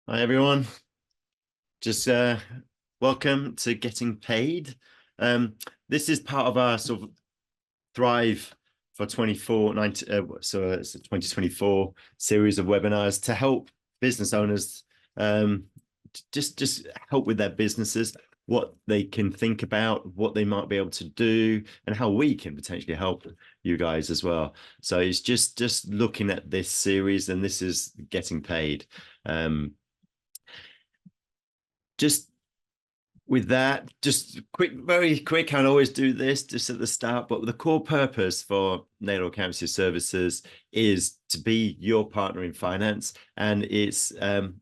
Hi everyone. Just welcome to Getting Paid. This is part of our sort of Thrive for 2024 series of webinars to help business owners just help with their businesses, what they can think about, what they might be able to do, and how we can potentially help you guys as well. So it's just looking at this series, and this is Getting Paid. Just with that, just very quick, I always do this just at the start, but the core purpose for Naylor Accountancy Services is to be your partner in finance, and it's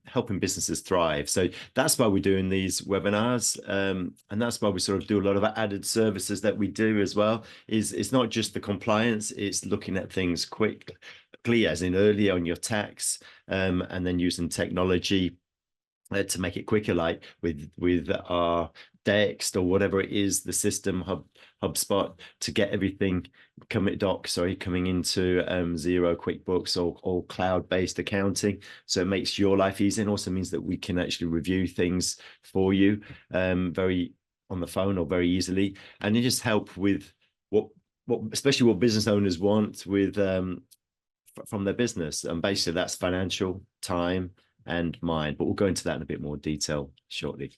helping businesses thrive. So that's why we're doing these webinars, and that's why we sort of do a lot of added services that we do as well. It's not just the compliance, it's looking at things quickly, as in early on your tax, and then using technology to make it quicker, like with our Dext or whatever it is, the system HubSpot, to get everything coming into Xero, QuickBooks, or cloud-based accounting. So it makes your life easy, and also means that we can actually review things for you very on the phone or very easily, and it just help with what especially what business owners want with from their business. And basically that's financial, time, and mind, but we'll go into that in a bit more detail shortly.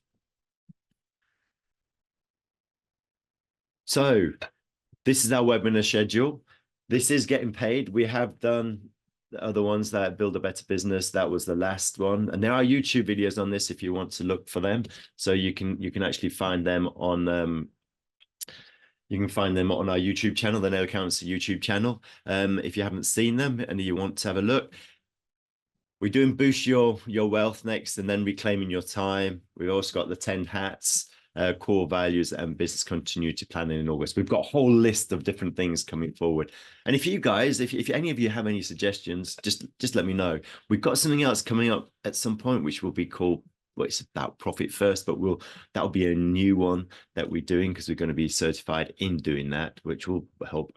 So this is our webinar schedule. This is Getting Paid. We have done the other ones, that Build a Better Business. That was the last one, and there are YouTube videos on this if you want to look for them. So you can actually find them on our YouTube channel, the Naylor Accountancy YouTube channel. If you haven't seen them and you want to have a look. We're doing Boost Your Wealth next, and then Reclaiming Your Time. We've also got the 10 hats, core values, and business continuity planning in August. We've got a whole list of different things coming forward. And if you guys, if any of you have any suggestions, just let me know. We've got something else coming up at some point, which will be called, well, it's about profit first, but that'll be a new one that we're doing, because we're going to be certified in doing that, which will help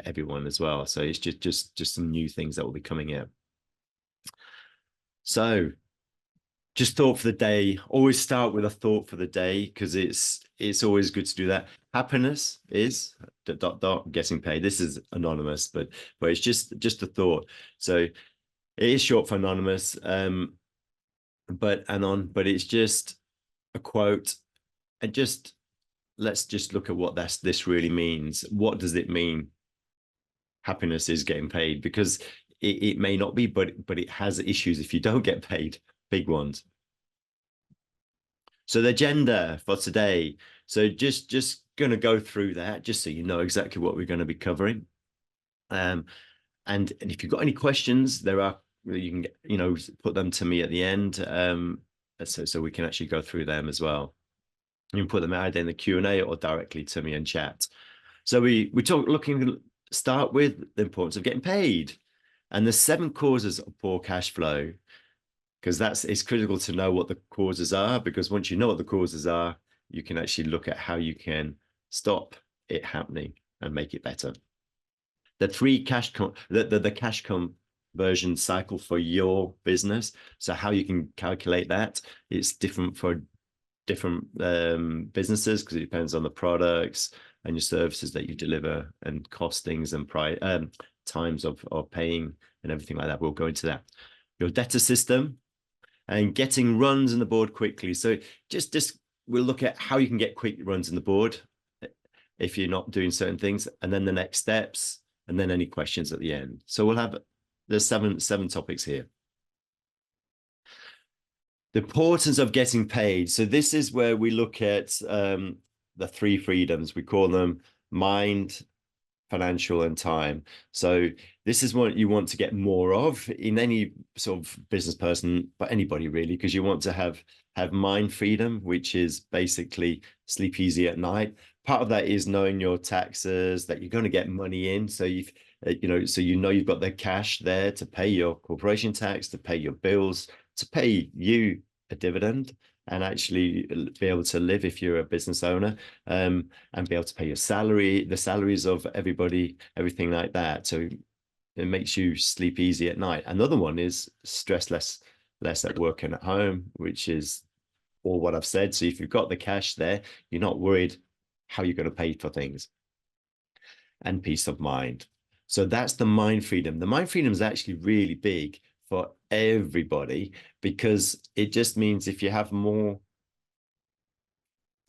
everyone as well. So it's just some new things that will be coming out. So just thought for the day. Always start with a thought for the day, because it's always good to do that. Happiness is ... getting paid. This is anonymous, but it's just a thought. So it is short for anonymous, but it's just a quote. And let's just look at what this really means. What does it mean? Happiness is getting paid, because it may not be, but it has issues if you don't get paid, big ones. So the agenda for today. So just going to go through that, just so you know exactly what we're going to be covering. And if you've got any questions, you can put them to me at the end, so we can actually go through them as well. You can put them either in the Q&A or directly to me in chat. So we start with the importance of getting paid. And the 7 causes of poor cash flow, because it's critical to know what the causes are, because once you know what the causes are, you can actually look at how you can stop it happening and make it better. The 3 cash conversion cycle for your business. So how you can calculate that, it's different for different businesses, because it depends on the products and your services that you deliver, and costings and times of paying and everything like that. We'll go into that. Your debtor system, and getting runs in the board quickly. So just we'll look at how you can get quick runs in the board if you're not doing certain things, and then the next steps, and then any questions at the end. So we'll have there's seven topics here. The importance of getting paid. So this is where we look at the 3 freedoms. We call them mind, financial, and time. So this is what you want to get more of in any sort of business person, but anybody really, because you want to have mind freedom, which is basically sleep easy at night. Part of that is knowing your taxes, that you're going to get money in. So you've got the cash there to pay your corporation tax, to pay your bills, to pay you a dividend, and actually be able to live if you're a business owner, and be able to pay your salary, the salaries of everybody, everything like that. So it makes you sleep easy at night. Another one is stress less less at work and at home, which is all what I've said. So if you've got the cash there, you're not worried how you're going to pay for things, and peace of mind. So that's the mind freedom. The mind freedom is actually really big for everybody, because it just means if you have more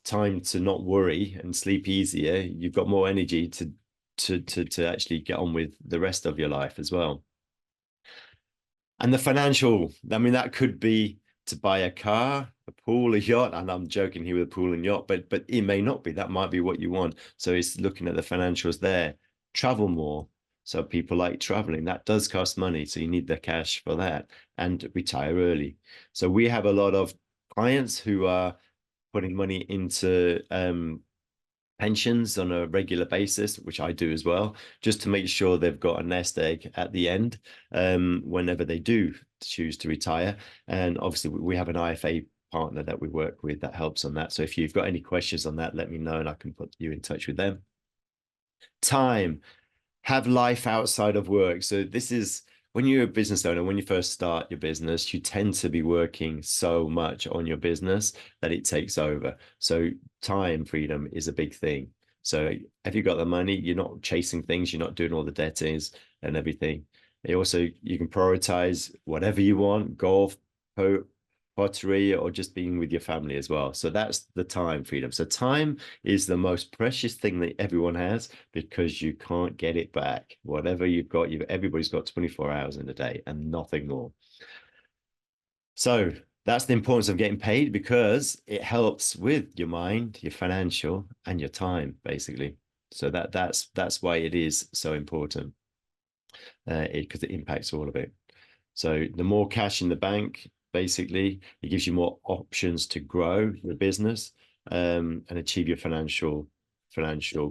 time to not worry and sleep easier, you've got more energy to actually get on with the rest of your life as well. And the financial, I mean, that could be to buy a car, a pool, a yacht. And I'm joking here with a pool and yacht, but it may not be. That might be what you want. So it's looking at the financials there. Travel more. So people like traveling. That does cost money. So you need the cash for that, and retire early. So we have a lot of clients who are putting money into pensions on a regular basis, which I do as well, just to make sure they've got a nest egg at the end whenever they do choose to retire. And obviously, we have an IFA partner that we work with that helps on that. So if you've got any questions on that, let me know and I can put you in touch with them. Time. Have life outside of work. So this is when you're a business owner, when you first start your business, you tend to be working so much on your business that it takes over. So time freedom is a big thing. So have you got the money? You're not chasing things. You're not doing all the debtors and everything. You can prioritize whatever you want, golf, pottery, or just being with your family as well. So that's the time freedom. So time is the most precious thing that everyone has, because you can't get it back. Whatever you've got, everybody's got 24 hours in a day and nothing more. So that's the importance of getting paid, because it helps with your mind, your financial, and your time, basically. So that's why it is so important, because it impacts all of it. So the more cash in the bank, basically, it gives you more options to grow your business and achieve your financial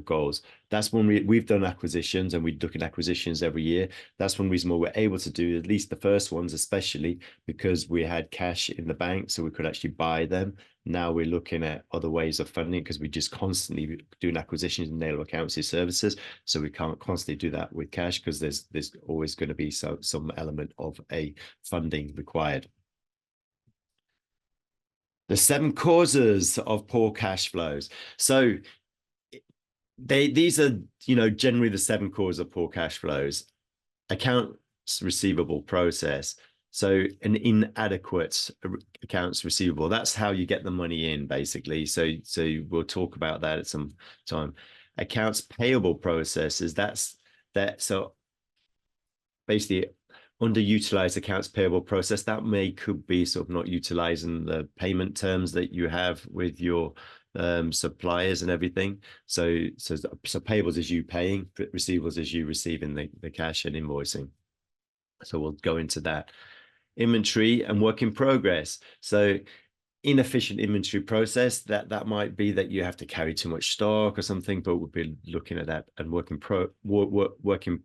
goals. That's when we've done acquisitions, and we look at acquisitions every year. That's one reason why we're able to do at least the first ones, especially because we had cash in the bank, so we could actually buy them. Now we're looking at other ways of funding, because we just constantly doing acquisitions in nail accountancy services. So we can't constantly do that with cash, because there's always going to be some element of a funding required. The 7 causes of poor cash flows. So these are, generally the 7 causes of poor cash flows. Accounts receivable process. So an inadequate accounts receivable, that's how you get the money in, basically. So we'll talk about that at some time. Accounts payable processes, so basically underutilized accounts payable process, that could be sort of not utilizing the payment terms that you have with your suppliers and everything. So payables is you paying, receivables is you receiving the cash and invoicing. So we'll go into that. Inventory and work in progress. So inefficient inventory process, that might be that you have to carry too much stock or something, but we'll be looking at that. And work in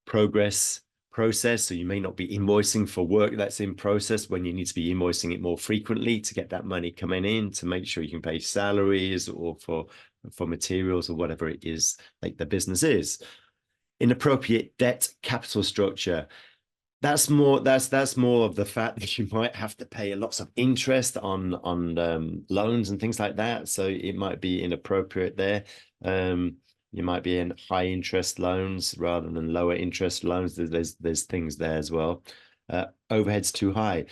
progress process. So you may not be invoicing for work that's in process when you need to be invoicing it more frequently to get that money coming in, to make sure you can pay salaries or for materials or whatever it is like the business is. Inappropriate debt capital structure. That's more of the fact that you might have to pay lots of interest on loans and things like that. So it might be inappropriate there. You might be in high interest loans rather than lower interest loans. There's things there as well. Overheads too high.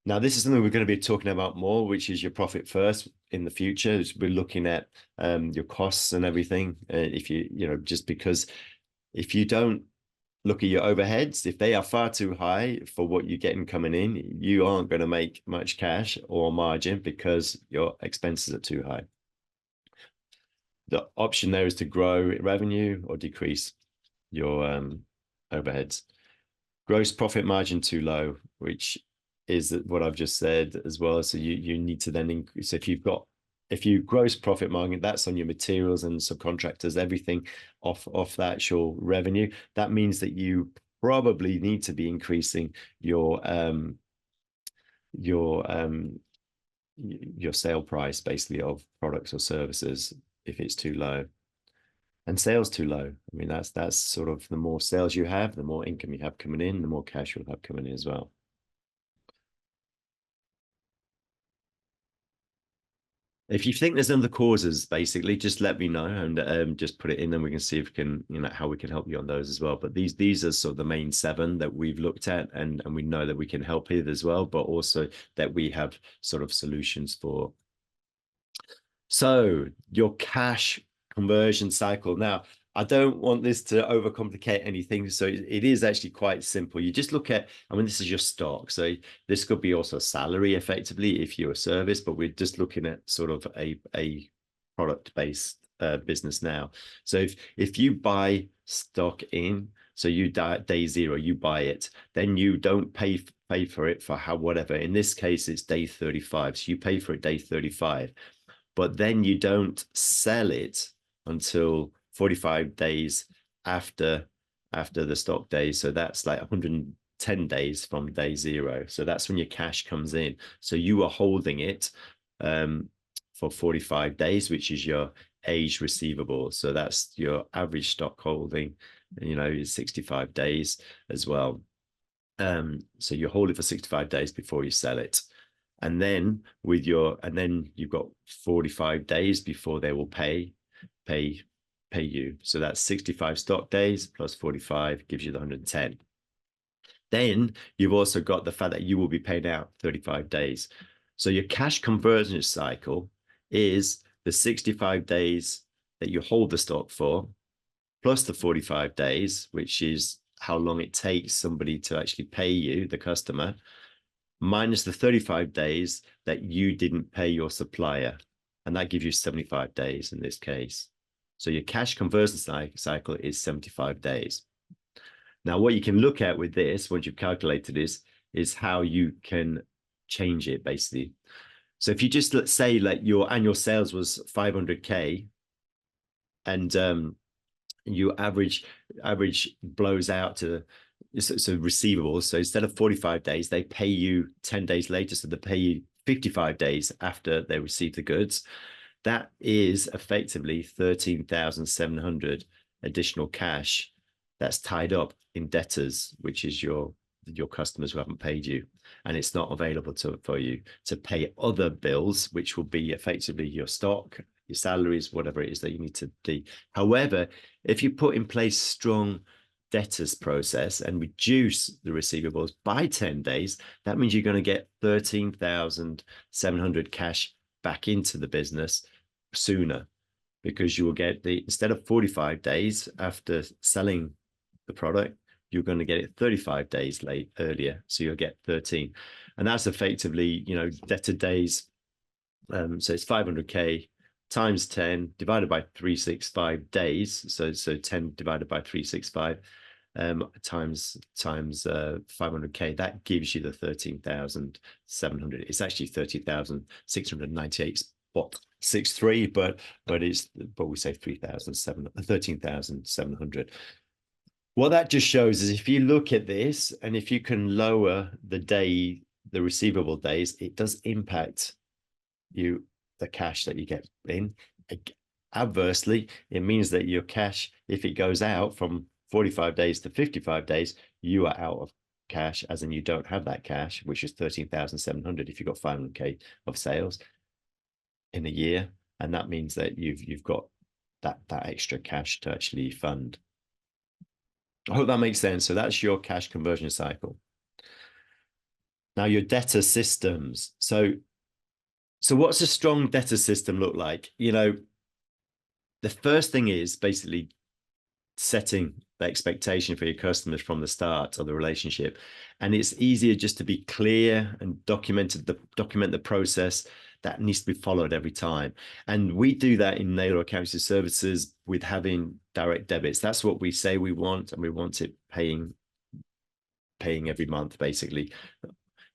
Now, this is something we're going to be talking about more, which is your profit first in the future. We're looking at your costs and everything. Just because if you don't look at your overheads, if they are far too high for what you're getting coming in, you aren't going to make much cash or margin because your expenses are too high. The option there is to grow revenue or decrease your overheads. Gross profit margin too low, which is what I've just said as well. So you need to then increase. If you gross profit margin, that's on your materials and subcontractors, everything off the actual revenue. That means that you probably need to be increasing your sale price, basically, of products or services if it's too low. And sales too low. I mean, that's sort of, the more sales you have, the more income you have coming in, the more cash you'll have coming in as well. If you think there's other causes, basically, just let me know and just put it in, and we can see if we can, how we can help you on those as well. But these are sort of the main 7 that we've looked at, and we know that we can help with as well, but also that we have sort of solutions for. So your cash conversion cycle. Now, I don't want this to overcomplicate anything. So it is actually quite simple. You just look at, I mean, this is your stock. So this could be also salary effectively if you're a service, but we're just looking at sort of a product-based business now. So if you buy stock in, so you day 0, you buy it, then you don't pay for it for whatever. In this case, it's day 35. So you pay for it day 35. But then you don't sell it until 45 days after the stock days. So that's like 110 days from day 0. So that's when your cash comes in. So you are holding it for 45 days, which is your age receivable. So that's your average stock holding, is 65 days as well. So you hold it for 65 days before you sell it. And then you've got 45 days before they will pay you. So that's 65 stock days plus 45 gives you the 110. Then you've also got the fact that you will be paid out 35 days. So your cash conversion cycle is the 65 days that you hold the stock for, plus the 45 days, which is how long it takes somebody to actually pay you, the customer, minus the 35 days that you didn't pay your supplier. And that gives you 75 days in this case. So your cash conversion cycle is 75 days. Now, what you can look at with this, once you've calculated this, is how you can change it, basically. So if you just, let's say, like your annual sales was 500K, and your average blows out to so receivables. So instead of 45 days, they pay you 10 days later. So they pay you 55 days after they receive the goods. That is effectively 13,700 additional cash that's tied up in debtors, which is your customers who haven't paid you, and it's not available for you to pay other bills, which will be effectively your stock, your salaries, whatever it is that you need to do. However, if you put in place strong debtors process and reduce the receivables by 10 days, that means you're going to get 13,700 cash back into the business sooner, because you will get instead of 45 days after selling the product, you're going to get it 35 days earlier. So you'll get 13. And that's effectively, debtor days. So it's 500K times 10 divided by 365 days. So 10 divided by 365 times 500K, that gives you the 13,700. It's actually 30,698.63, but we say 13,700. What that just shows is if you look at this, and if you can lower the receivable days, it does impact the cash that you get in. Adversely, it means that your cash, if it goes out from 45 days to 55 days, you are out of cash, as in you don't have that cash, which is 13,700 if you've got 500K of sales in a year. And that means that you've got that extra cash to actually fund. I hope that makes sense. So that's your cash conversion cycle. Now, your debtor systems. So what's a strong debtor system look like? The first thing is basically setting the expectation for your customers from the start of the relationship. And it's easier just to be clear and document the process that needs to be followed every time. And we do that in Naylor Accountancy Services with having direct debits. That's what we say we want, and we want it paying every month, basically.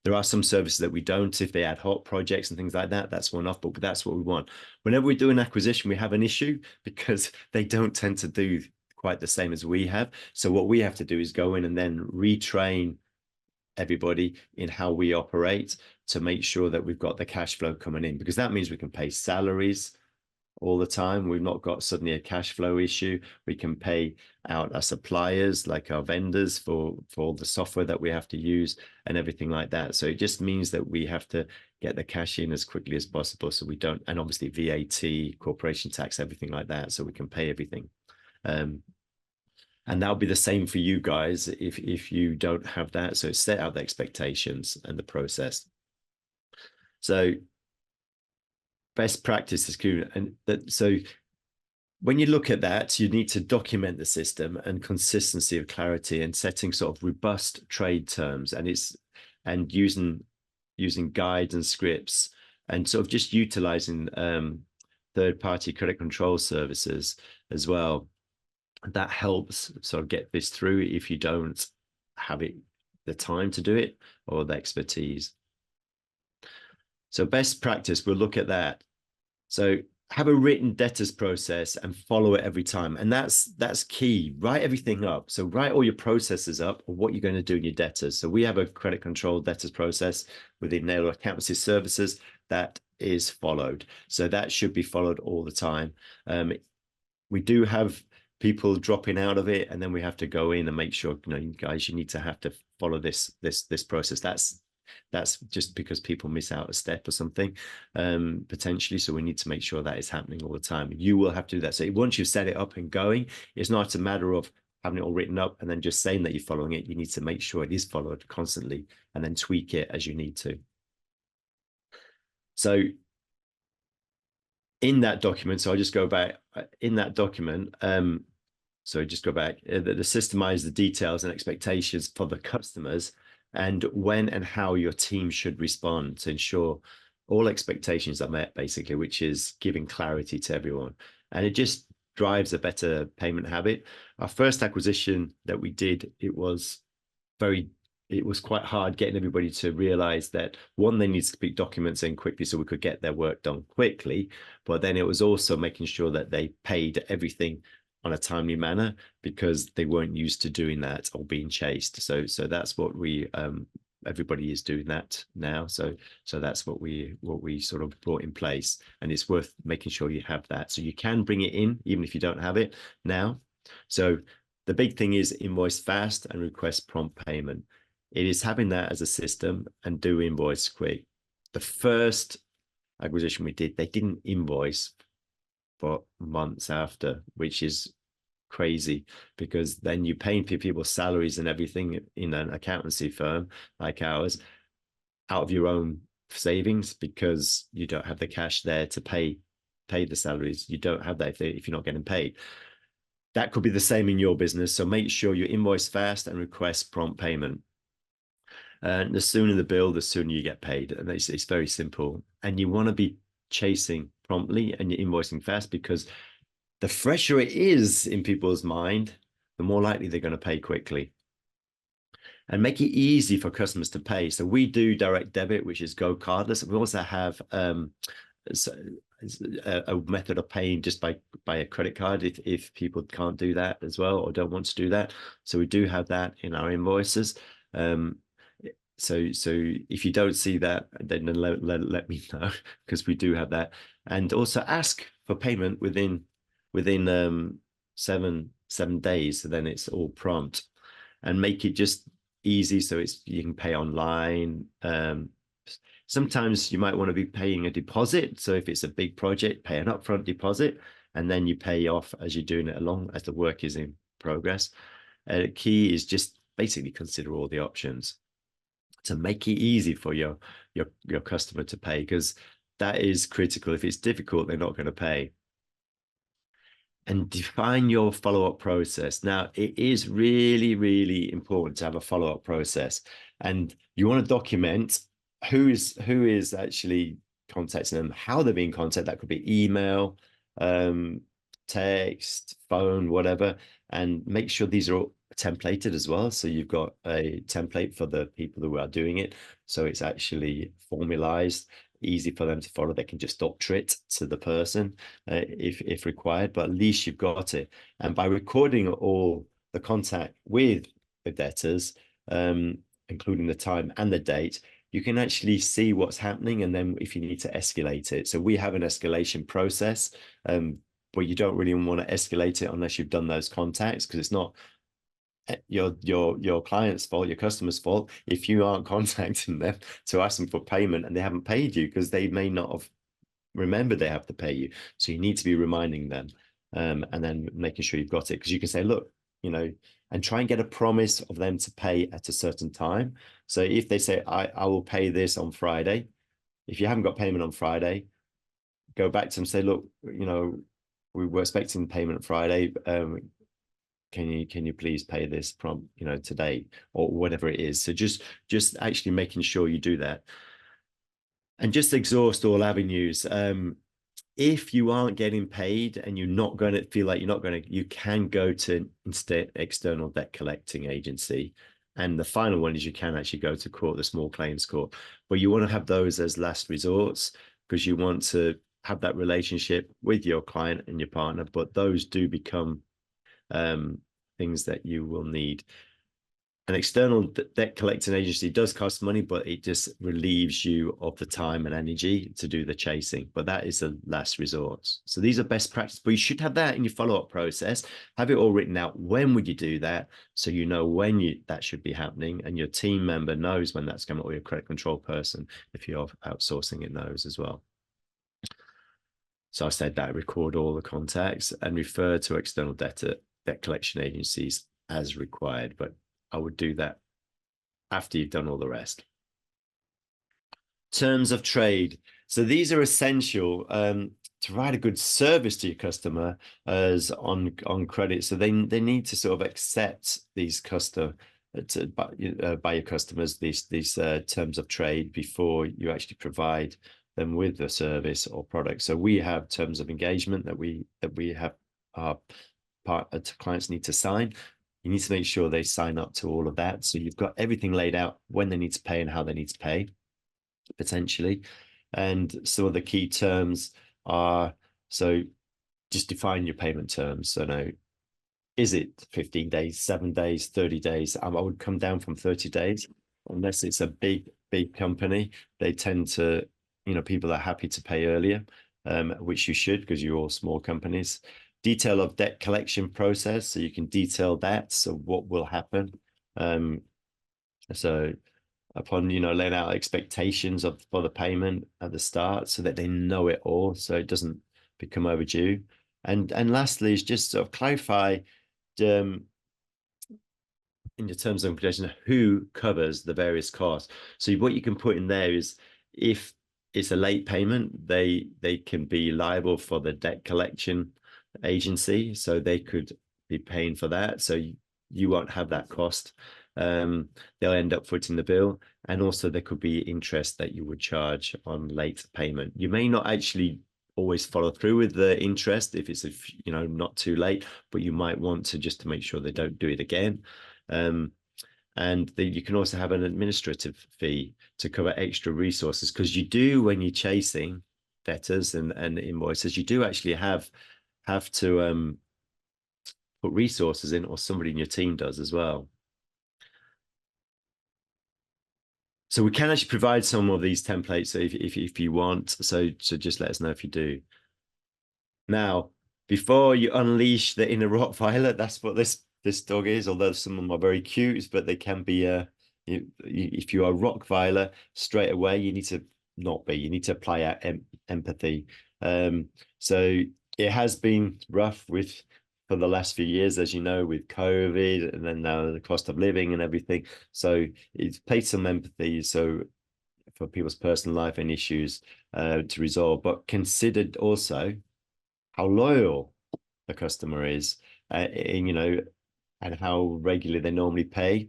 There are some services that we don't. If they ad hoc projects and things like that, that's one off, but that's what we want. Whenever we do an acquisition, we have an issue because they don't tend to do quite the same as we have. So what we have to do is go in and then retrain everybody in how we operate to make sure that we've got the cash flow coming in, because that means we can pay salaries all the time. We've not got suddenly a cash flow issue. We can pay out our suppliers, like our vendors, for all the software that we have to use and everything like that. So it just means that we have to get the cash in as quickly as possible, so we don't, and obviously VAT, corporation tax, everything like that, so we can pay everything. And that'll be the same for you guys if you don't have that. So set out the expectations and the process. So best practice is good. And that, so when you look at that, you need to document the system and consistency of clarity and setting sort of robust trade terms, and using guides and scripts, and sort of just utilizing third-party credit control services as well. That helps sort of get this through if you don't have the time to do it or the expertise. So best practice, we'll look at that. So have a written debtors process and follow it every time. And that's key. Write everything up. So write all your processes up of what you're going to do in your debtors. So we have a credit control debtors process within Nail Accountancy Services that is followed. So that should be followed all the time. We do have people dropping out of it, and then we have to go in and make sure, you guys, you need to have to follow this process. That's just because people miss out a step or something, potentially. So we need to make sure that is happening all the time. You will have to do that. So once you've set it up and going, it's not a matter of having it all written up and then just saying that you're following it. You need to make sure it is followed constantly and then tweak it as you need to. So in that document, so I'll just go back in that document. So just go back, the systemize the details and expectations for the customers, and when and how your team should respond to ensure all expectations are met, basically, which is giving clarity to everyone. And it just drives a better payment habit. Our first acquisition that we did, it was quite hard getting everybody to realize that, one, they need to speak documents in quickly so we could get their work done quickly. But then it was also making sure that they paid everything on a timely manner, because they weren't used to doing that or being chased. So that's what we everybody is doing that now. So that's what we sort of brought in place, and it's worth making sure you have that. So you can bring it in even if you don't have it now. So the big thing is invoice fast and request prompt payment. It is having that as a system and do invoice quick. The first acquisition we did, they didn't invoice for months after, which is crazy, because then you're paying people's salaries and everything in an accountancy firm like ours out of your own savings, because you don't have the cash there to pay the salaries. You don't have that if you're not getting paid. That could be the same in your business. So make sure you invoice fast and request prompt payment. And the sooner the bill, the sooner you get paid. And it's very simple. And you want to be chasing promptly and you're invoicing fast, because the fresher it is in people's mind, the more likely they're going to pay quickly. And make it easy for customers to pay. So we do direct debit, which is go cardless. We also have a method of paying just by a credit card if people can't do that as well or don't want to do that. So we do have that in our invoices. So if you don't see that, then let me know, because we do have that. And also ask for payment within 7 days, so then it's all prompt, and make it just easy so you can pay online. Sometimes you might want to be paying a deposit, so if it's a big project, pay an upfront deposit and then you pay off as you're doing it along as the work is in progress. Key is just basically consider all the options to make it easy for your customer to pay, because that is critical. If it's difficult, they're not going to pay. And define your follow-up process. Now, it is really, really important to have a follow-up process, and you want to document who is actually contacting them, how they're being contacted. That could be email, text, phone, whatever, and make sure these are all templated as well. So you've got a template for the people who are doing it, so it's actually formalized, easy for them to follow. They can just doctor it to the person if required, but at least you've got it. And by recording all the contact with the debtors, including the time and the date, you can actually see what's happening, and then if you need to escalate it. So we have an escalation process, but you don't really want to escalate it unless you've done those contacts, because it's not your client's fault, your customer's fault, if you aren't contacting them to ask them for payment and they haven't paid you, because they may not have remembered they have to pay you. So you need to be reminding them, and then making sure you've got it, because you can say, look, and try and get a promise of them to pay at a certain time. So if they say, I will pay this on Friday, if you haven't got payment on Friday, go back to them and say, look, we were expecting payment Friday. Can you please pay this today, or whatever it is. So just actually making sure you do that, and just exhaust all avenues. If you aren't getting paid and you're not going to feel like you can go to instead external debt collecting agency. And the final one is you can actually go to court, the small claims court, but you want to have those as last resorts, because you want to have that relationship with your client and your partner, but those do become things that you will need. An external debt collecting agency does cost money, but it just relieves you of the time and energy to do the chasing. But that is the last resort. So these are best practice, but you should have that in your follow-up process. Have it all written out. When would you do that? So you know when that should be happening, and your team member knows when that's coming, or your credit control person, if you're outsourcing it, knows as well. So I said that, record all the contacts and refer to external debt collection agencies as required, but I would do that after you've done all the rest. Terms of trade. So these are essential to provide a good service to your customer as on credit. So they need to sort of accept these by your customers, these terms of trade before you actually provide them with the service or product. So we have terms of engagement that we have our clients need to sign. You need to make sure they sign up to all of that. So you've got everything laid out, when they need to pay and how they need to pay, potentially. And some of the key terms are, so just define your payment terms. So now, is it 15 days, 7 days, 30 days? I would come down from 30 days, unless it's a big company. They tend to, people are happy to pay earlier, which you should, because you're all small companies. Detail of debt collection process, so you can detail that. So what will happen? So upon laying out expectations for the payment at the start, so that they know it all, so it doesn't become overdue. And lastly is just sort of clarify in your terms and conditions who covers the various costs. So what you can put in there is, if it's a late payment, they can be liable for the debt collection agency, so they could be paying for that, so you won't have that cost. They'll end up footing the bill, and also there could be interest that you would charge on late payment. You may not actually always follow through with the interest if it's not too late, but you might want to, just to make sure they don't do it again. And you can also have an administrative fee to cover extra resources, because you do, when you're chasing debtors and invoices, you do actually have to put resources in, or somebody in your team does as well. So we can actually provide some of these templates if you want. So just let us know if you do. Now, before you unleash the inner Rottweiler, that's what this dog is. Although some of them are very cute, but they can be if you are Rottweiler, straight away you need to not be. You need to apply our empathy. So it has been rough for the last few years, as you know, with COVID, and then now the cost of living and everything. So it's paid some empathy, so for people's personal life and issues to resolve, but considered also how loyal the customer is, and how regularly they normally pay.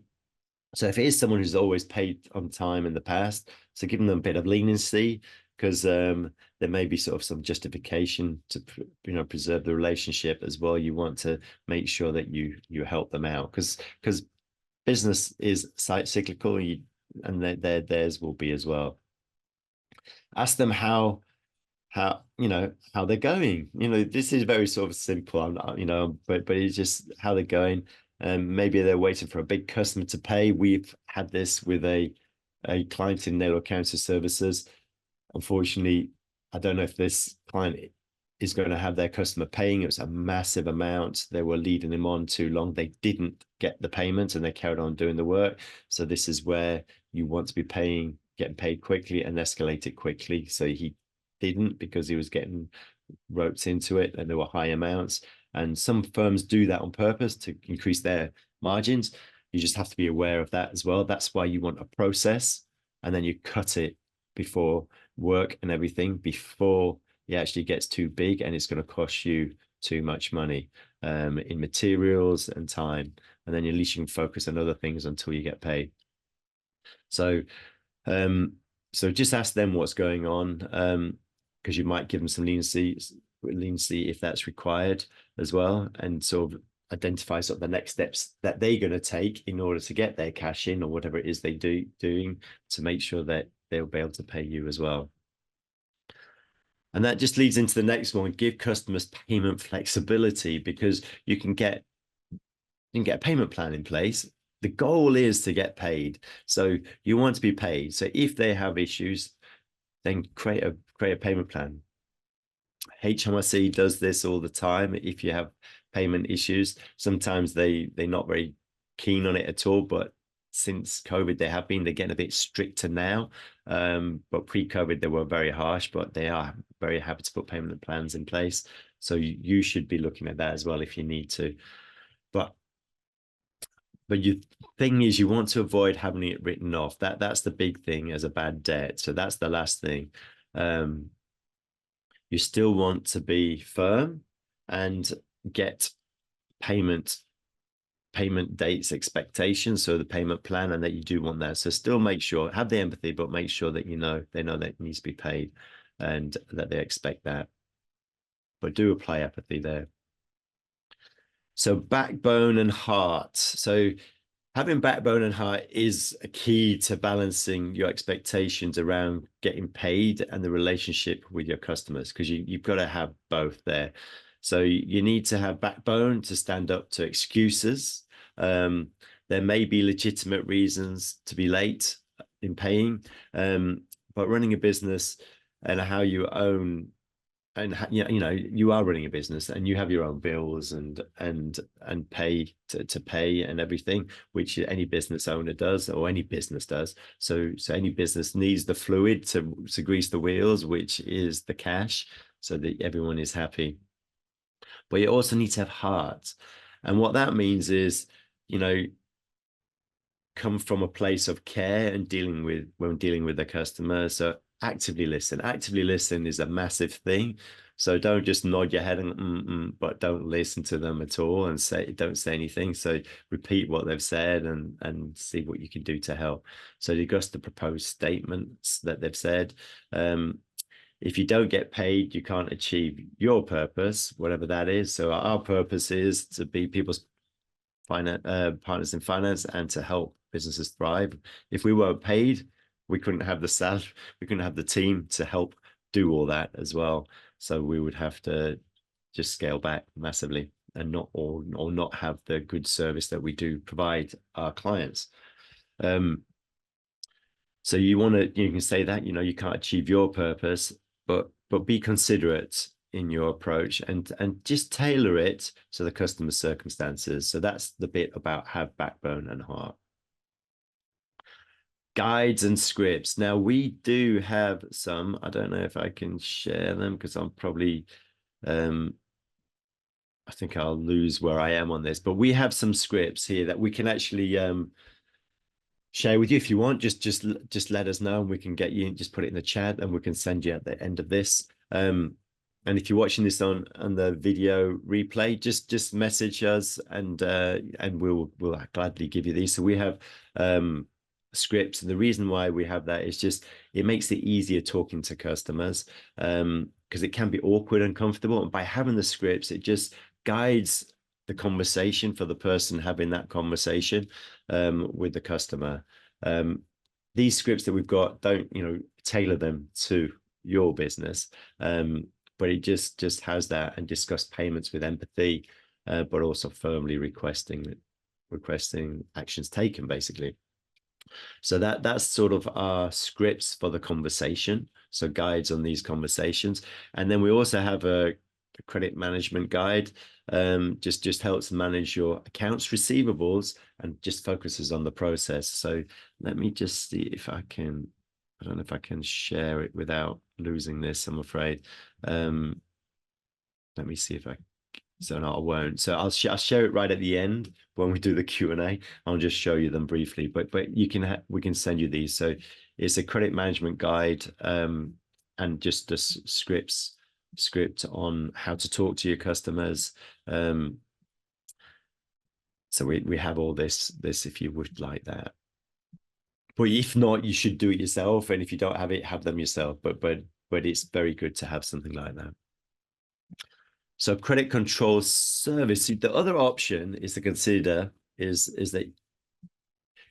So if it is someone who's always paid on time in the past, so giving them a bit of leniency, because there may be sort of some justification to preserve the relationship as well. You want to make sure that you help them out, because business is cyclical, and theirs will be as well. Ask them how they're going. This is very sort of simple. I'm not, but it's just how they're going. Maybe they're waiting for a big customer to pay. We've had this with a a client in nail accounting services. Unfortunately, I don't know if this client is going to have their customer paying. It was a massive amount. They were leading him on too long. They didn't get the payment and they carried on doing the work. So this is where you want to be getting paid quickly and escalate it quickly. So he didn't, because he was getting roped into it and there were high amounts. And some firms do that on purpose to increase their margins. You just have to be aware of that as well. That's why you want a process, and then you cut it before work and everything, before it actually gets too big and it's going to cost you too much money in materials and time. And then at least you can focus on other things until you get paid. So so just ask them what's going on, because you might give them some leniency if that's required as well, and sort of identify sort of the next steps that they're going to take in order to get their cash in, or whatever it is they doing, to make sure that they'll be able to pay you as well. And that just leads into the next one: give customers payment flexibility, because you can get a payment plan in place. The goal is to get paid. So you want to be paid. So if they have issues, then create a payment plan. HMRC does this all the time. If you have payment issues, sometimes they're not very keen on it at all, but since COVID they're getting a bit stricter now. But pre-COVID they were very harsh, but they are very happy to put payment plans in place. So you should be looking at that as well if you need to. But your thing is, you want to avoid having it written off. That's the big thing, as a bad debt. So that's the last thing. You still want to be firm and get payment dates, expectations, so the payment plan, and that you do want that. So still make sure, have the empathy, but make sure that they know that it needs to be paid and that they expect that. But do apply empathy there. So backbone and heart. So having backbone and heart is a key to balancing your expectations around getting paid and the relationship with your customers, because you've got to have both there. So you need to have backbone to stand up to excuses. There may be legitimate reasons to be late in paying, but running a business and how you own, and you are running a business and you have your own bills and pay to pay and everything, which any business owner does, or any business does. So any business needs the fluid to grease the wheels, which is the cash, so that everyone is happy. But you also need to have heart, and what that means is, come from a place of care and dealing with the customer. So actively listen is a massive thing. So don't just nod your head and but don't listen to them at all and don't say anything. So repeat what they've said and see what you can do to help. So discuss the proposed statements that they've said. If you don't get paid, you can't achieve your purpose, whatever that is. So our purpose is to be people's partners in finance and to help businesses thrive. If we weren't paid, we couldn't have the salary, we couldn't have the team to help do all that as well. So we would have to just scale back massively and not have the good service that we do provide our clients. So you can say that, you can't achieve your purpose, but be considerate in your approach and just tailor it to the customer's circumstances. So that's the bit about have backbone and heart. Guides and scripts. Now we do have some. I don't know if I can share them because I'm probably I think I'll lose where I am on this, but we have some scripts here that we can actually share with you if you want. Just let us know and we can get you, just put it in the chat and we can send you at the end of this. And if you're watching this on the video replay, just message us and we'll gladly give you these. So we have scripts, and the reason why we have that is just it makes it easier talking to customers, because it can be awkward and uncomfortable, and by having the scripts, it just guides the conversation for the person having that conversation with the customer. These scripts that we've got don't tailor them to your business, but it just has that, and discuss payments with empathy, but also firmly requesting actions taken, basically. So that's sort of our scripts for the conversation. So guides on these conversations. And then we also have a credit management guide. Just helps manage your accounts receivables and just focuses on the process. So let me just see if I can, I don't know if I can share it without losing this, I'm afraid. Let me see if I, so no, I won't. So I'll share it right at the end when we do the Q&A. I'll just show you them briefly, but you can we can send you these. So it's a credit management guide, and just a script on how to talk to your customers. So we have all this if you would like that. But if not, you should do it yourself. And if you don't have it, have them yourself. But it's very good to have something like that. So credit control service. The other option is to consider is that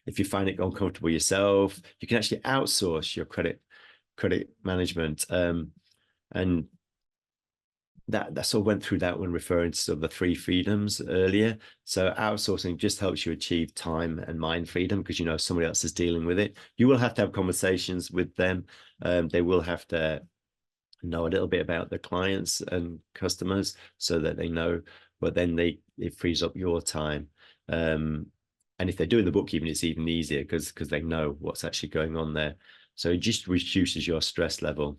if you find it uncomfortable yourself, you can actually outsource your credit management. And that sort of went through that when referring to sort of the 3 freedoms earlier. So outsourcing just helps you achieve time and mind freedom because you know somebody else is dealing with it. You will have to have conversations with them. They will have to know a little bit about the clients and customers so that they know, but then it frees up your time. And if they're doing the bookkeeping, it's even easier because they know what's actually going on there. So it just reduces your stress level.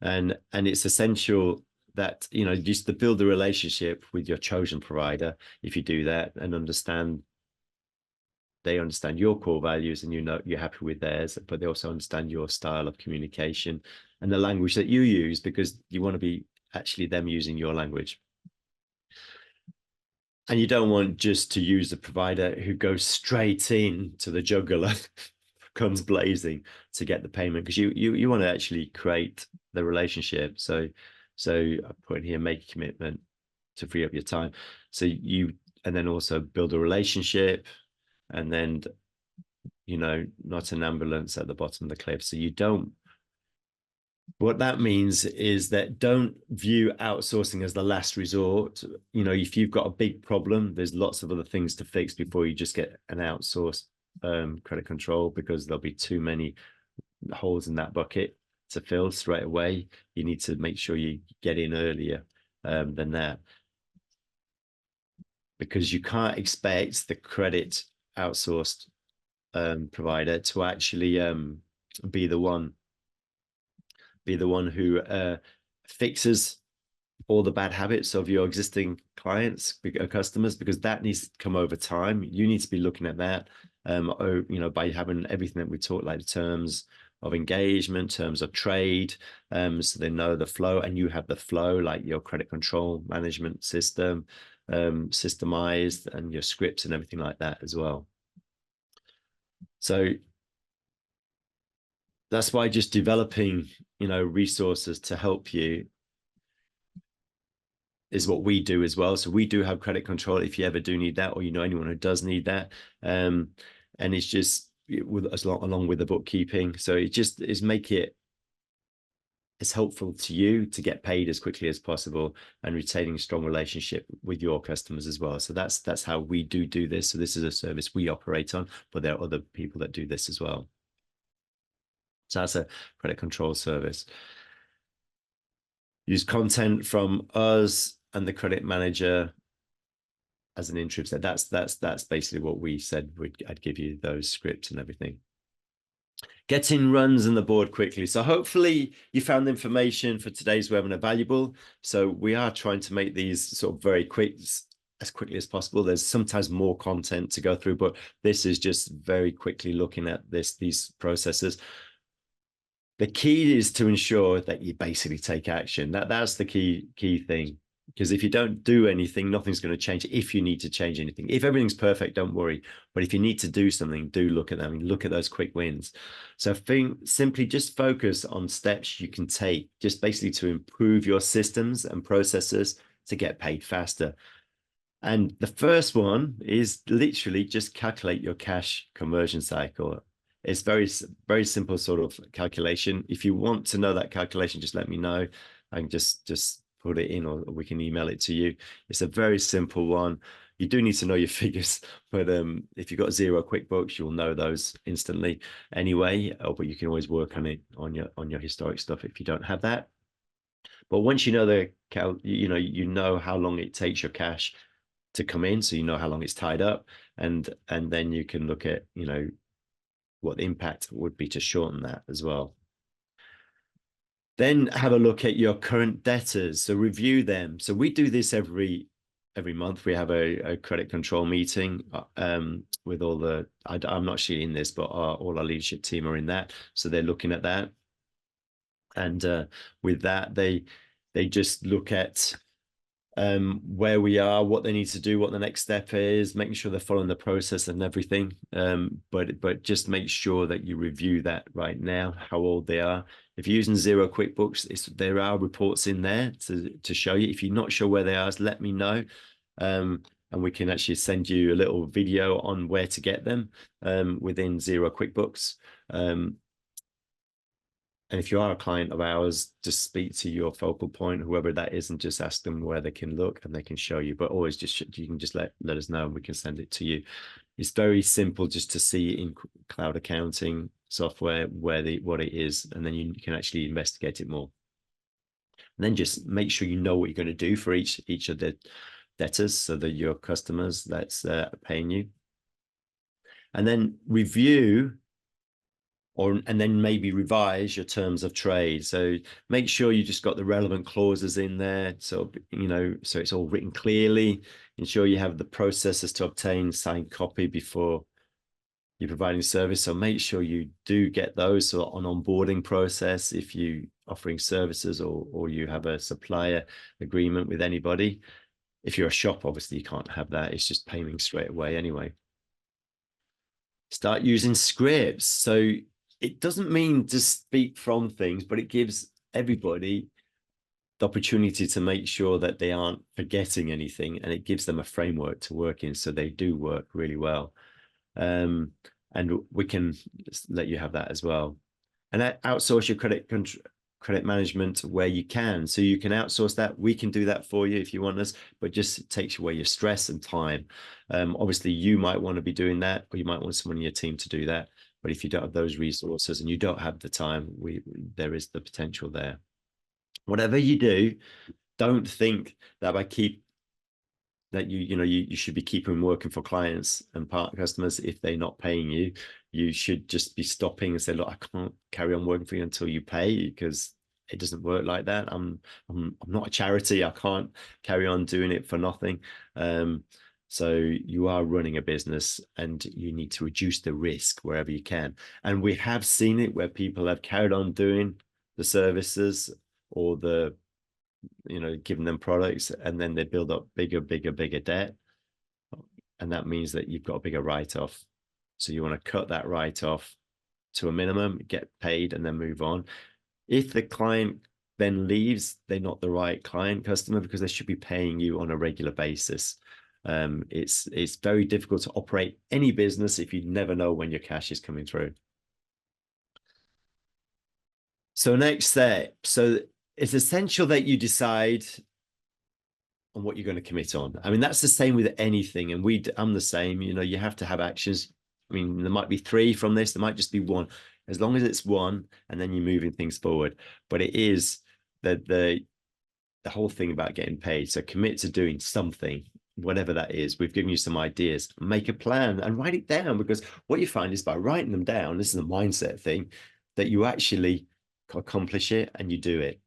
And it's essential that, you know, just to build a relationship with your chosen provider. If you do that and they understand your core values and you know you're happy with theirs, but they also understand your style of communication and the language that you use, because you want to be actually them using your language. And you don't want just to use a provider who goes straight in to the jugular, comes blazing to get the payment, because you want to actually create the relationship. So I put in here, make a commitment to free up your time. So and then also build a relationship, and then, you know, not an ambulance at the bottom of the cliff. So you don't, what that means is that don't view outsourcing as the last resort. You know, if you've got a big problem, there's lots of other things to fix before you just get an outsourced credit control, because there'll be too many holes in that bucket to fill straight away. You need to make sure you get in earlier than that, because you can't expect the credit outsourced provider to actually be the one who fixes all the bad habits of your existing clients, customers, because that needs to come over time. You need to be looking at that, you know, by having everything that we talked, like the terms of engagement, terms of trade, so they know the flow, and you have the flow, like your credit control management system, systemized, and your scripts and everything like that as well. So that's why just developing, you know, resources to help you is what we do as well. So we do have credit control if you ever do need that, or you know anyone who does need that. And it's just along with the bookkeeping. So it just is make it as helpful to you to get paid as quickly as possible and retaining a strong relationship with your customers as well. So that's how we do this. So this is a service we operate on, but there are other people that do this as well. So that's a credit control service. Use content from us and the credit manager as an interim. So that's basically what we said. I'd give you those scripts and everything. Getting runs on the board quickly. So hopefully you found the information for today's webinar valuable. So we are trying to make these sort of very quick, as quickly as possible. There's sometimes more content to go through, but this is just very quickly looking at these processes. The key is to ensure that you basically take action. That's the key thing. Because if you don't do anything, nothing's going to change. If you need to change anything, if everything's perfect, don't worry. But if you need to do something, do look at them and look at those quick wins. So simply just focus on steps you can take, just basically to improve your systems and processes to get paid faster. And the first one is literally just calculate your cash conversion cycle. It's very simple sort of calculation. If you want to know that calculation, just let me know. I can just put it in, or we can email it to you. It's a very simple one. You do need to know your figures, but if you've got zero QuickBooks, you'll know those instantly anyway. But you can always work on it on your historic stuff if you don't have that. But once you know you know how long it takes your cash to come in, so you know how long it's tied up, and then you can look at what the impact would be to shorten that as well. Then have a look at your current debtors. So review them. So we do this every month. We have a credit control meeting with all the, I'm not actually in this, but all our leadership team are in that. So they're looking at that. And with that, they just look at where we are, what they need to do, what the next step is, making sure they're following the process and everything. But just make sure that you review that right now, how old they are. If you're using Zero QuickBooks, there are reports in there to show you. If you're not sure where they are, let me know. And we can actually send you a little video on where to get them within Zero QuickBooks. And if you are a client of ours, just speak to your focal point, whoever that is, and just ask them where they can look and they can show you. But always you can just let us know and we can send it to you. It's very simple just to see in cloud accounting software what it is, and then you can actually investigate it more. And then just make sure you know what you're going to do for each of the debtors, so that your customers that's paying you. And then review and then maybe revise your terms of trade. So make sure you just got the relevant clauses in there. So, so it's all written clearly. Ensure you have the processes to obtain signed copy before you're providing service. So make sure you do get those. So on onboarding process, if you offering services or you have a supplier agreement with anybody. If you're a shop, obviously you can't have that. It's just paying straight away anyway. Start using scripts. So it doesn't mean to speak from things, but it gives everybody the opportunity to make sure that they aren't forgetting anything, and it gives them a framework to work in, so they do work really well. And we can let you have that as well. And outsource your credit management where you can. So you can outsource that. We can do that for you if you want us, but just takes away your stress and time. Obviously, you might want to be doing that, or you might want someone in your team to do that. But if you don't have those resources and you don't have the time, there is the potential there. Whatever you do, don't think that you should be keeping working for clients and partner customers if they're not paying you. You should just be stopping and say, look, I can't carry on working for you until you pay, because it doesn't work like that. I'm not a charity. I can't carry on doing it for nothing. So you are running a business and you need to reduce the risk wherever you can. And we have seen it where people have carried on doing the services or giving them products, and then they build up bigger debt. And that means that you've got a bigger write-off. So you want to cut that write-off to a minimum, get paid, and then move on. If the client then leaves, they're not the right customer, because they should be paying you on a regular basis. It's very difficult to operate any business if you never know when your cash is coming through. So next step. So it's essential that you decide on what you're going to commit on. I mean, that's the same with anything. And I'm the same, you have to have actions. I mean, there might be 3 from this, there might just be 1. As long as it's 1, and then you're moving things forward. But it is the whole thing about getting paid. So commit to doing something, whatever that is. We've given you some ideas. Make a plan and write it down, because what you find is by writing them down, this is a mindset thing, that you actually accomplish it and you do it.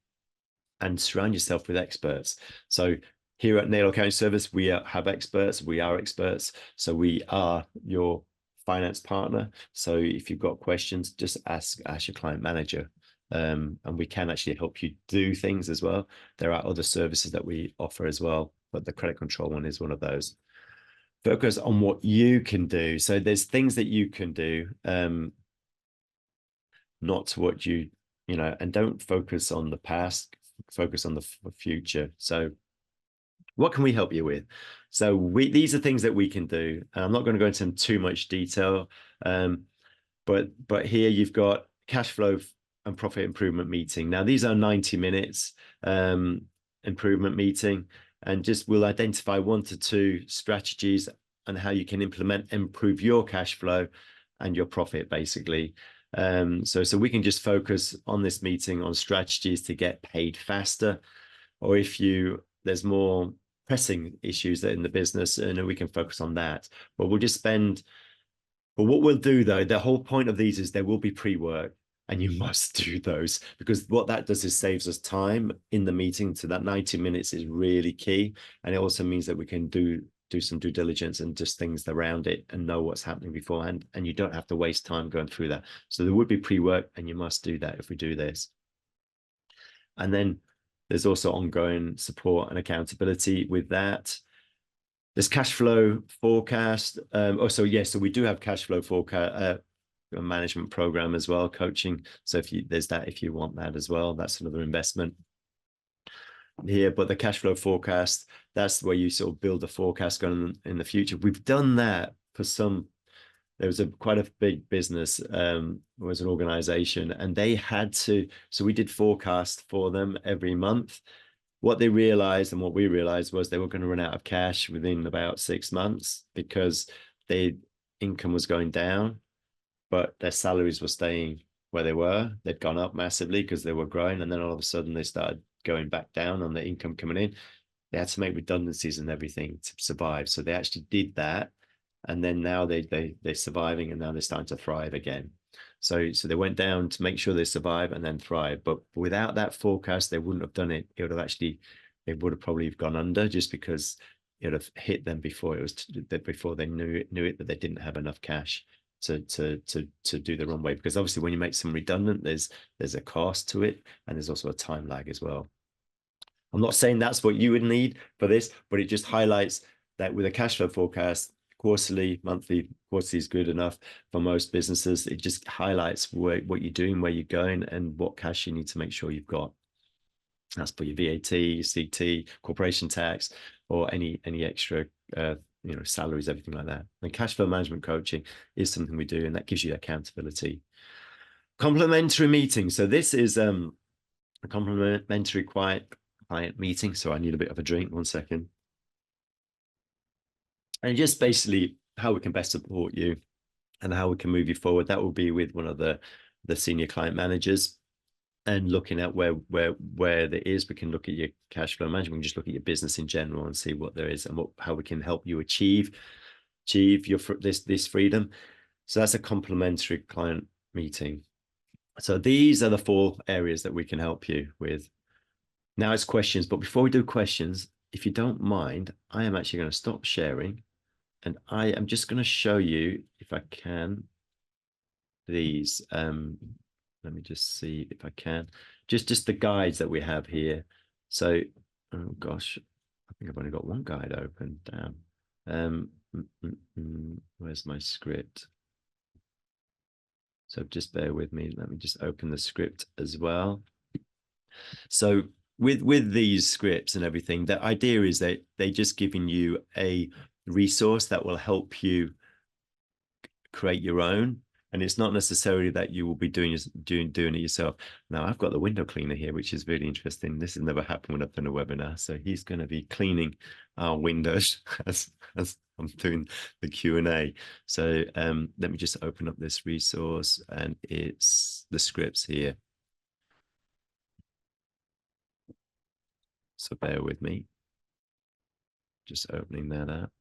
And surround yourself with experts. So here at Nail Accounting Service, we have experts. We are experts. So we are your finance partner. So if you've got questions, just ask your client manager. And we can actually help you do things as well. There are other services that we offer as well, but the credit control one is one of those. Focus on what you can do. So there's things that you can do, not what and don't focus on the past, focus on the future. So what can we help you with? So these are things that we can do. I'm not going to go into too much detail, but here you've got cash flow and profit improvement meeting. Now, these are 90 minutes improvement meeting. and just we'll identify 1 to 2 strategies and how you can improve your cash flow and your profit, basically. So we can just focus on this meeting on strategies to get paid faster, or if there's more pressing issues in the business, and we can focus on that. But what we'll do, though, the whole point of these is there will be pre-work, and you must do those, because what that does is saves us time in the meeting. So that 90 minutes is really key, and it also means that we can do some due diligence and just things around it and know what's happening beforehand, and you don't have to waste time going through that. So there would be pre-work, and you must do that if we do this. And then there's also ongoing support and accountability with that. There's cash flow forecast. So we do have cash flow forecast management program as well, coaching. So there's that if you want that as well. That's another investment here. But the cash flow forecast, that's where you sort of build a forecast going in the future. We've done that for some. There was quite a big business, was an organization, and they had to. So we did forecast for them every month. What they realized and what we realized was they were going to run out of cash within about 6 months because their income was going down, but their salaries were staying where they were. They'd gone up massively because they were growing, and then all of a sudden they started going back down on the income coming in. They had to make redundancies and everything to survive. So they actually did that, and then now they're surviving, and now they're starting to thrive again. So they went down to make sure they survive and then thrive. But without that forecast, they wouldn't have done it. It would have probably gone under, just because it would have hit them before they knew it that they didn't have enough cash to do the runway. Because obviously when you make some redundant, there's a cost to it, and there's also a time lag as well. I'm not saying that's what you would need for this, but it just highlights that with a cash flow forecast, quarterly, monthly, quarterly is good enough for most businesses. It just highlights what you're doing, where you're going, and what cash you need to make sure you've got. That's for your VAT, CT, corporation tax, or any extra salaries, everything like that. And cash flow management coaching is something we do, and that gives you accountability. Complementary meeting. So this is a complementary client meeting. So I need a bit of a drink. 1 second. And just basically how we can best support you and how we can move you forward. That will be with one of the senior client managers, and looking at where there is. We can look at your cash flow management. We can just look at your business in general and see what there is and how we can help you achieve your this freedom. So that's a complementary client meeting. So these are the 4 areas that we can help you with. Now it's questions, but before we do questions, if you don't mind, I am actually going to stop sharing, and I am just going to show you, if I can, these. Let me just see if I can. Just the guides that we have here. So, oh gosh, I think I've only got one guide open. Damn. Where's my script? So just bear with me. Let me just open the script as well. So with these scripts and everything, the idea is that they're just giving you a resource that will help you create your own. And it's not necessarily that you will be doing it yourself. Now, I've got the window cleaner here, which is really interesting. This has never happened when I've done a webinar. So he's going to be cleaning our windows as I'm doing the Q&A. So let me just open up this resource, and it's the scripts here. So bear with me. Just opening that up.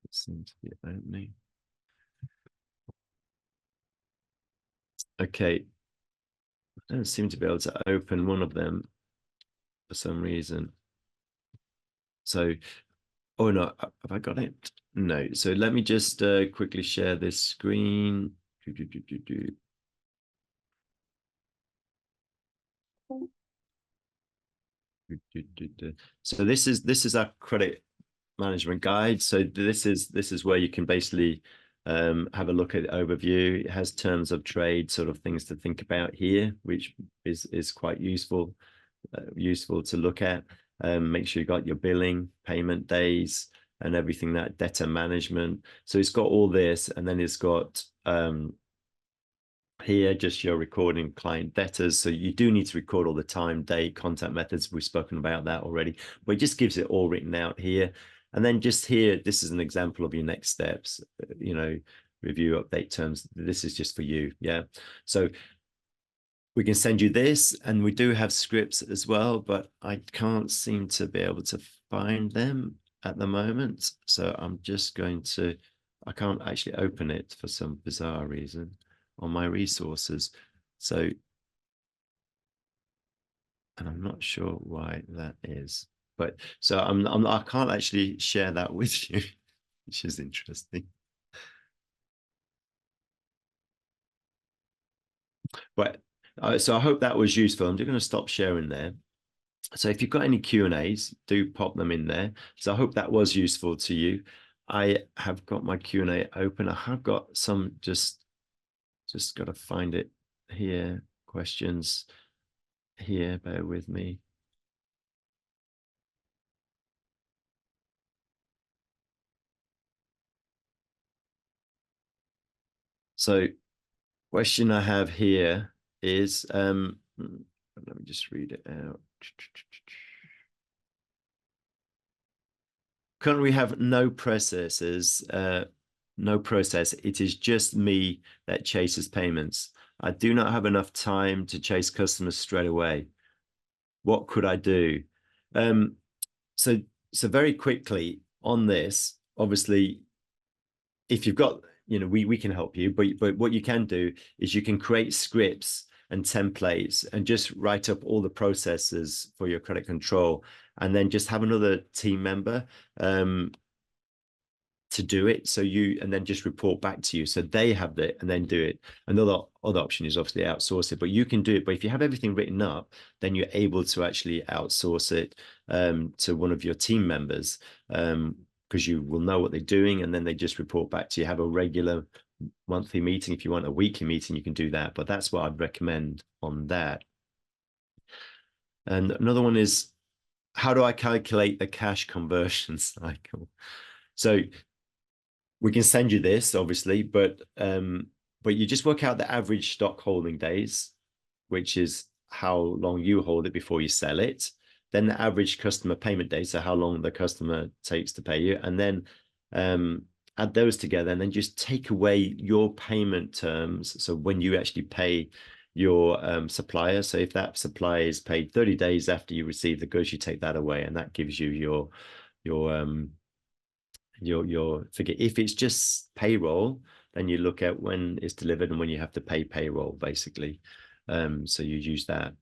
It seems to be opening. Okay. I don't seem to be able to open one of them for some reason. So, oh no, have I got it? No. So let me just quickly share this screen. So this is our credit management guide. So this is where you can basically have a look at the overview. It has terms of trade, sort of things to think about here, which is quite useful to look at. Make sure you got your billing, payment days, and everything, that debtor management. So it's got all this, and then it's got here, just your recording client debtors. So you do need to record all the time, date, contact methods. We've spoken about that already, but it just gives it all written out here. And then just here, this is an example of your next steps, review, update terms. This is just for you. Yeah. So we can send you this, and we do have scripts as well, but I can't seem to be able to find them at the moment. So I'm just going to, I can't actually open it for some bizarre reason on my resources. So, and I'm not sure why that is, but so I can't actually share that with you, which is interesting. But so I hope that was useful. I'm just going to stop sharing there. So if you've got any Q&As, do pop them in there. So I hope that was useful to you. I have got my Q&A open. I have got some, just got to find it here. Questions here, bear with me. So question I have here is, let me just read it out. Currently we have no processes, no process. It is just me that chases payments. I do not have enough time to chase customers straight away. What could I do? Um, so very quickly on this, obviously, if you've got, we can help you, but what you can do is you can create scripts and templates and just write up all the processes for your credit control, and then just have another team member to do it, so and then just report back to you, so they have it and then do it. Another other option is obviously outsource it, but you can do it. But if you have everything written up, then you're able to actually outsource it to one of your team members, because you will know what they're doing, and then they just report back to you. Have a regular monthly meeting. If you want a weekly meeting, you can do that, but that's what I'd recommend on that. And another one is, how do I calculate the cash conversion cycle? So we can send you this, obviously, but you just work out the average stock holding days, which is how long you hold it before you sell it. Then the average customer payment days, so how long the customer takes to pay you, and then add those together, and then just take away your payment terms. So when you actually pay your supplier, so if that supplier is paid 30 days after you receive the goods, you take that away, and that gives you your figure. If it's just payroll, then you look at when it's delivered and when you have to pay payroll, basically. So you use that.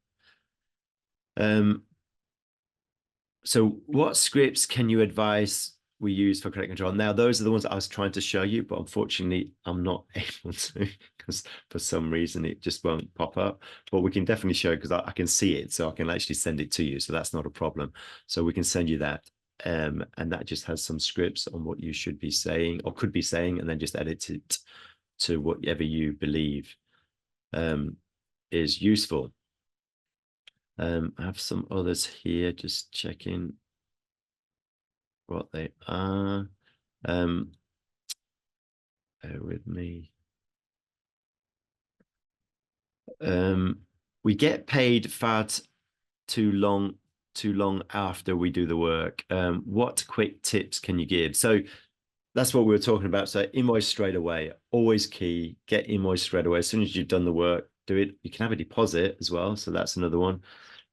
So what scripts can you advise we use for credit control? Now, those are the ones I was trying to show you, but unfortunately, I'm not able to, because for some reason it just won't pop up. But we can definitely show it, because I can see it, so I can actually send it to you. So that's not a problem. So we can send you that. And that just has some scripts on what you should be saying or could be saying, and then just edit it to whatever you believe is useful. I have some others here, just checking what they are. Bear with me. We get paid far too long after we do the work. What quick tips can you give? So that's what we were talking about. So invoice straight away, always key. Get invoice straight away. As soon as you've done the work, do it. You can have a deposit as well. So that's another one.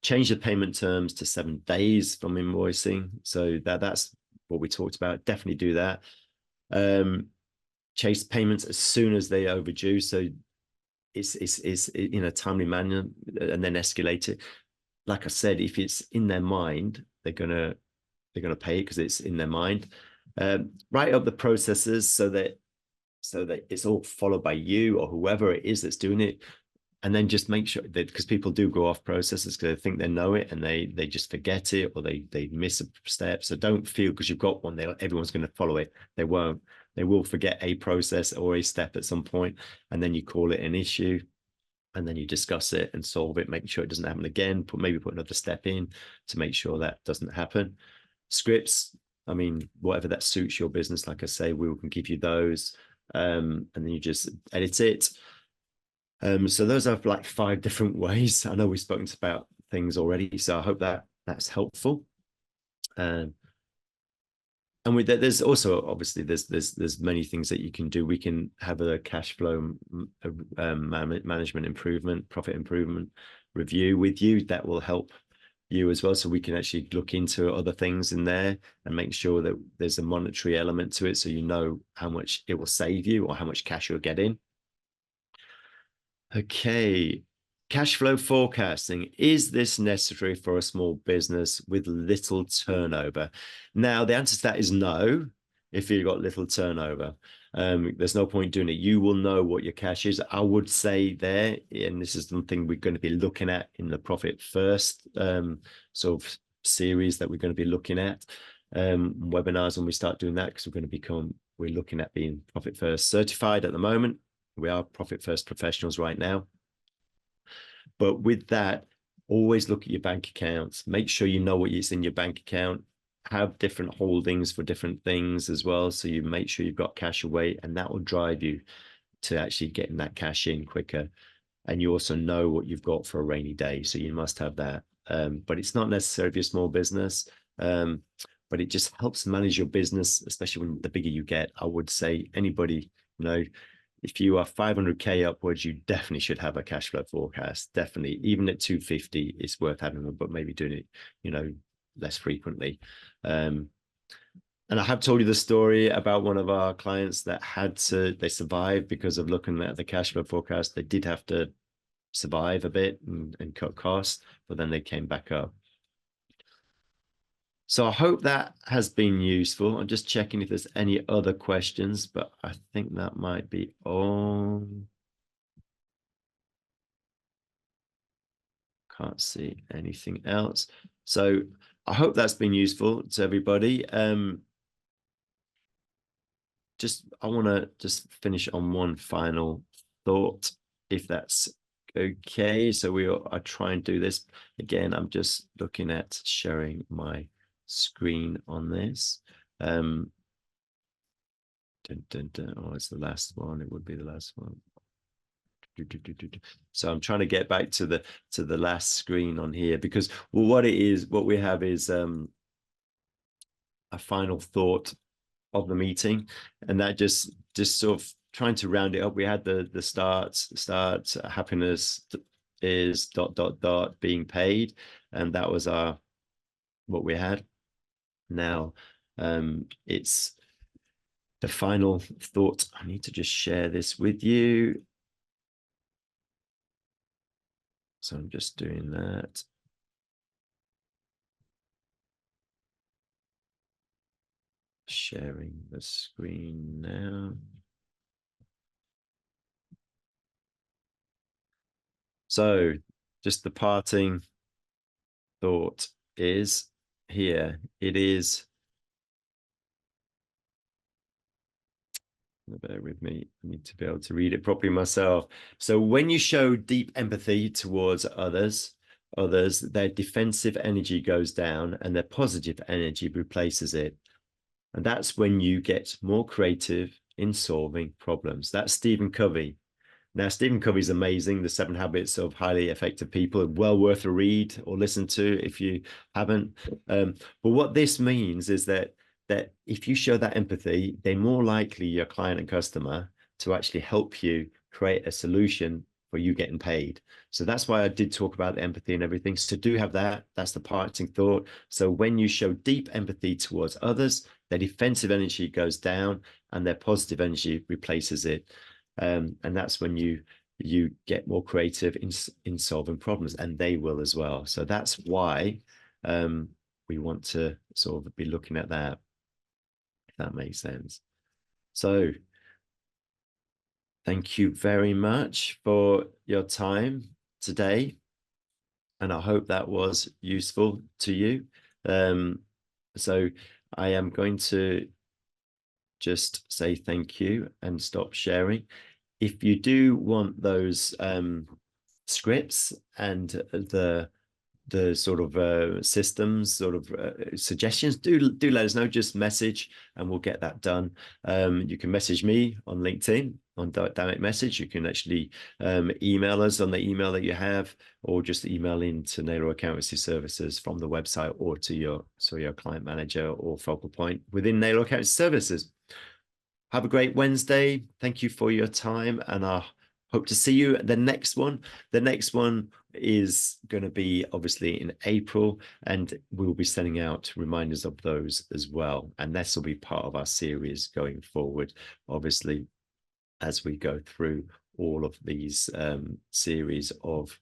Change the payment terms to 7 days from invoicing. So that's what we talked about. Definitely do that. Chase payments as soon as they overdue. So it's in a timely manner, and then escalate it. Like I said, if it's in their mind, they're gonna pay it because it's in their mind. Write up the processes so that it's all followed by you or whoever it is that's doing it, and then just make sure that, because people do go off processes because they think they know it and they just forget it, or they miss a step. So don't feel because you've got one, everyone's going to follow it. They won't. They will forget a process or a step at some point, and then you call it an issue, and then you discuss it and solve it, make sure it doesn't happen again. Maybe put another step in to make sure that doesn't happen. Scripts, I mean, whatever that suits your business, like I say, we can give you those, and then you just edit it. So those are like 5 different ways. I know we've spoken about things already, so I hope that that's helpful. And with that, there's also obviously there's many things that you can do. We can have a cash flow management improvement, profit improvement review with you that will help you as well. So we can actually look into other things in there and make sure that there's a monetary element to it, so you know how much it will save you or how much cash you're getting. Okay. Cash flow forecasting. Is this necessary for a small business with little turnover? Now, the answer to that is no, if you've got little turnover. There's no point doing it. You will know what your cash is. I would say there, and this is something we're going to be looking at in the Profit First sort of series that we're going to be looking at, webinars when we start doing that, because we're looking at being Profit First certified at the moment. We are Profit First professionals right now. But with that, always look at your bank accounts. Make sure you know what is in your bank account. Have different holdings for different things as well. So you make sure you've got cash away, and that will drive you to actually getting that cash in quicker. And you also know what you've got for a rainy day. So you must have that. But it's not necessary for your small business. But it just helps manage your business, especially when the bigger you get. I would say anybody, if you are 500K upwards, you definitely should have a cash flow forecast. Definitely, even at 250, it's worth having one, but maybe doing it, less frequently. And I have told you the story about one of our clients that they survived because of looking at the cash flow forecast. They did have to survive a bit and cut costs, but then they came back up. So I hope that has been useful. I'm just checking if there's any other questions, but I think that might be all. Can't see anything else. So I hope that's been useful to everybody. I want to just finish on one final thought, if that's okay. So I try and do this again. I'm just looking at sharing my screen on this. Oh, it's the last one. It would be the last one. So I'm trying to get back to the last screen on here, because what we have is a final thought of the meeting, and that just sort of trying to round it up. We had the start happiness is ... being paid, and that was what we had. Now it's the final thought. I need to just share this with you. So I'm just doing that. Sharing the screen now. So just the parting thought is here. It is, bear with me, I need to be able to read it properly myself. So when you show deep empathy towards others, their defensive energy goes down and their positive energy replaces it. And that's when you get more creative in solving problems. That's Stephen Covey. Now, Stephen Covey's amazing. The 7 Habits of Highly Effective People, well worth a read or listen to if you haven't. But what this means is that if you show that empathy, they're more likely, your client and customer, to actually help you create a solution for you getting paid. So that's why I did talk about the empathy and everything. So do have that. That's the parting thought. So when you show deep empathy towards others, their defensive energy goes down and their positive energy replaces it. And that's when you get more creative in solving problems, and they will as well. So that's why we want to sort of be looking at that, if that makes sense. So thank you very much for your time today, and I hope that was useful to you. So I am going to just say thank you and stop sharing. If you do want those scripts and the the sort of systems, sort of suggestions, do let us know. Just message and we'll get that done. You can message me on LinkedIn on direct message. You can actually email us on the email that you have, or just email into Naylor Accountancy Services from the website, or to your client manager or focal point within Naylor Accountancy Services. Have a great Wednesday. Thank you for your time, and I hope to see you at the next one. The next one is going to be obviously in April, and we'll be sending out reminders of those as well. And this will be part of our series going forward, obviously, as we go through all of these series of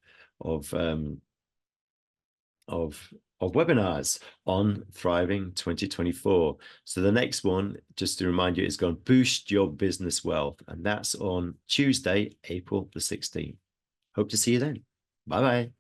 webinars on Thriving 2024. So the next one, just to remind you, is going to boost your business wealth, and that's on Tuesday, April the 16th. Hope to see you then. Bye-bye.